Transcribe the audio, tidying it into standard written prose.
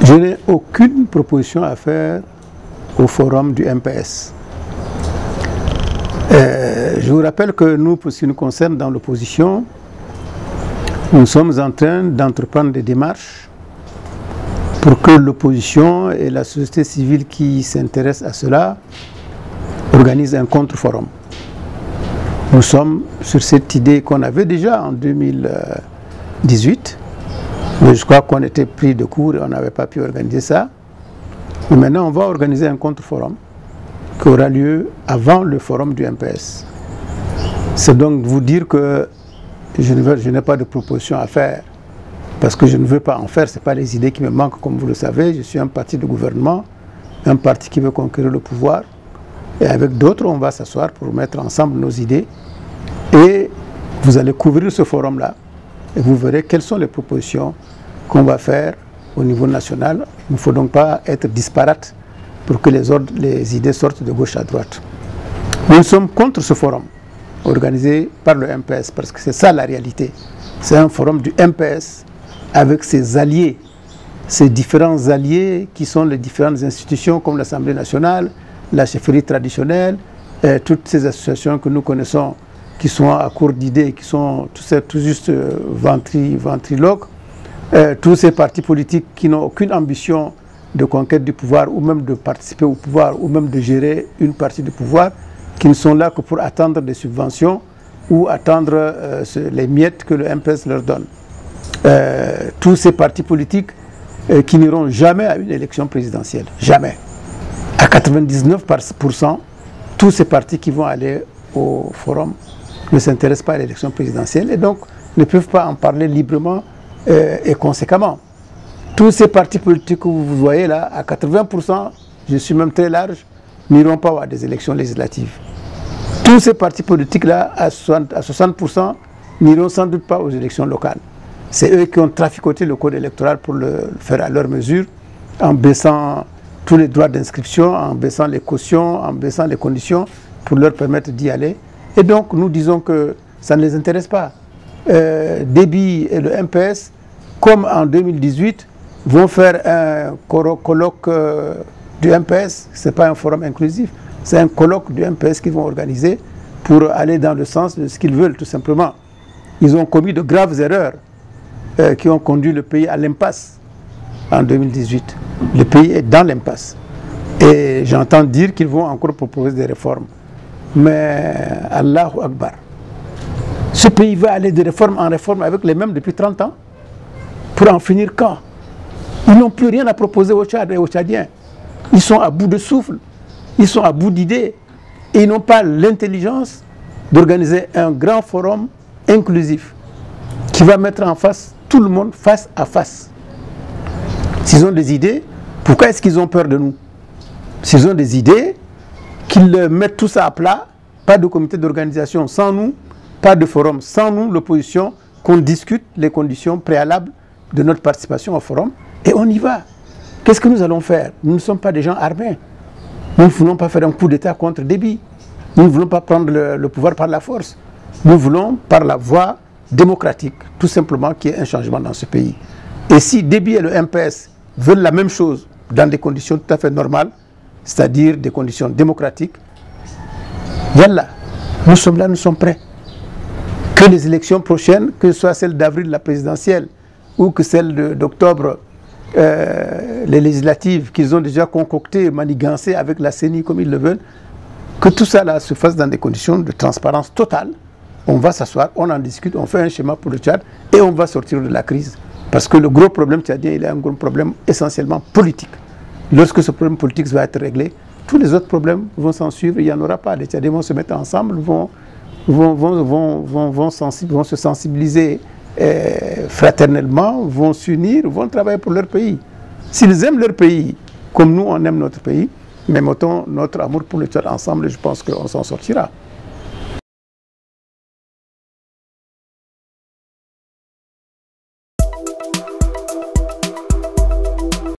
Je n'ai aucune proposition à faire au forum du MPS. Je vous rappelle que nous, pour ce qui nous concerne dans l'opposition, nous sommes en train d'entreprendre des démarches pour que l'opposition et la société civile qui s'intéresse à cela organisent un contre-forum. Nous sommes sur cette idée qu'on avait déjà en 2018, mais je crois qu'on était pris de court et on n'avait pas pu organiser ça. Mais maintenant, on va organiser un contre-forum qui aura lieu avant le forum du MPS. C'est donc vous dire que je n'ai pas de proposition à faire, parce que je ne veux pas en faire, ce n'est pas les idées qui me manquent, comme vous le savez. Je suis un parti de gouvernement, un parti qui veut conquérir le pouvoir, et avec d'autres, on va s'asseoir pour mettre ensemble nos idées, et vous allez couvrir ce forum-là, et vous verrez quelles sont les propositions qu'on va faire au niveau national. Il ne faut donc pas être disparate pour que les idées sortent de gauche à droite. Nous sommes contre ce forum organisé par le MPS, parce que c'est ça la réalité. C'est un forum du MPS avec ses alliés, ces différents alliés qui sont les différentes institutions comme l'Assemblée nationale, la chefferie traditionnelle, toutes ces associations que nous connaissons qui sont à court d'idées, qui sont tout juste ventriloques, tous ces partis politiques qui n'ont aucune ambition de conquête du pouvoir ou même de participer au pouvoir ou même de gérer une partie du pouvoir, qui ne sont là que pour attendre des subventions ou attendre les miettes que le MPS leur donne. Tous ces partis politiques qui n'iront jamais à une élection présidentielle, jamais. À 99%, tous ces partis qui vont aller au forum ne s'intéressent pas à l'élection présidentielle et donc ne peuvent pas en parler librement et conséquemment. Tous ces partis politiques que vous voyez là, à 80%, je suis même très large, n'iront pas à des élections législatives. Tous ces partis politiques-là, à 60%, n'iront sans doute pas aux élections locales. C'est eux qui ont traficoté le code électoral pour le faire à leur mesure, en baissant tous les droits d'inscription, en baissant les cautions, en baissant les conditions pour leur permettre d'y aller. Et donc, nous disons que ça ne les intéresse pas. Déby et le MPS, comme en 2018, vont faire un colloque du MPS. Ce n'est pas un forum inclusif, c'est un colloque du MPS qu'ils vont organiser pour aller dans le sens de ce qu'ils veulent, tout simplement. Ils ont commis de graves erreurs qui ont conduit le pays à l'impasse en 2018. Le pays est dans l'impasse. Et j'entends dire qu'ils vont encore proposer des réformes. Mais Allahu Akbar. Ce pays va aller de réforme en réforme avec les mêmes depuis 30 ans. Pour en finir quand? Ils n'ont plus rien à proposer aux Tchad et aux Tchadiens. Ils sont à bout de souffle. Ils sont à bout d'idées. Et ils n'ont pas l'intelligence d'organiser un grand forum inclusif qui va mettre en face tout le monde face à face. S'ils ont des idées, pourquoi est-ce qu'ils ont peur de nous? S'ils ont des idées, qu'ils mettent tout ça à plat, pas de comité d'organisation sans nous, pas de forum sans nous, l'opposition, qu'on discute les conditions préalables de notre participation au forum, et on y va. Qu'est-ce que nous allons faire? Nous ne sommes pas des gens armés. Nous ne voulons pas faire un coup d'État contre Déby. Nous ne voulons pas prendre le pouvoir par la force. Nous voulons par la voie démocratique, tout simplement, qu'il y ait un changement dans ce pays. Et si Déby et le MPS veulent la même chose dans des conditions tout à fait normales, c'est-à-dire des conditions démocratiques, voilà, nous sommes là, nous sommes prêts. Que les élections prochaines, que ce soit celle d'avril, la présidentielle, ou que celle d'octobre, les législatives qu'ils ont déjà concoctées, manigancées avec la CENI comme ils le veulent, que tout ça là se fasse dans des conditions de transparence totale. On va s'asseoir, on en discute, on fait un schéma pour le Tchad et on va sortir de la crise. Parce que le gros problème tchadien, il est un gros problème essentiellement politique. Lorsque ce problème politique va être réglé, tous les autres problèmes vont s'en suivre, il n'y en aura pas. Les Tchadiens vont se mettre ensemble, vont se sensibiliser fraternellement, vont s'unir, vont travailler pour leur pays. S'ils aiment leur pays, comme nous on aime notre pays, mais mettons notre amour pour le Tchad ensemble, je pense qu'on s'en sortira.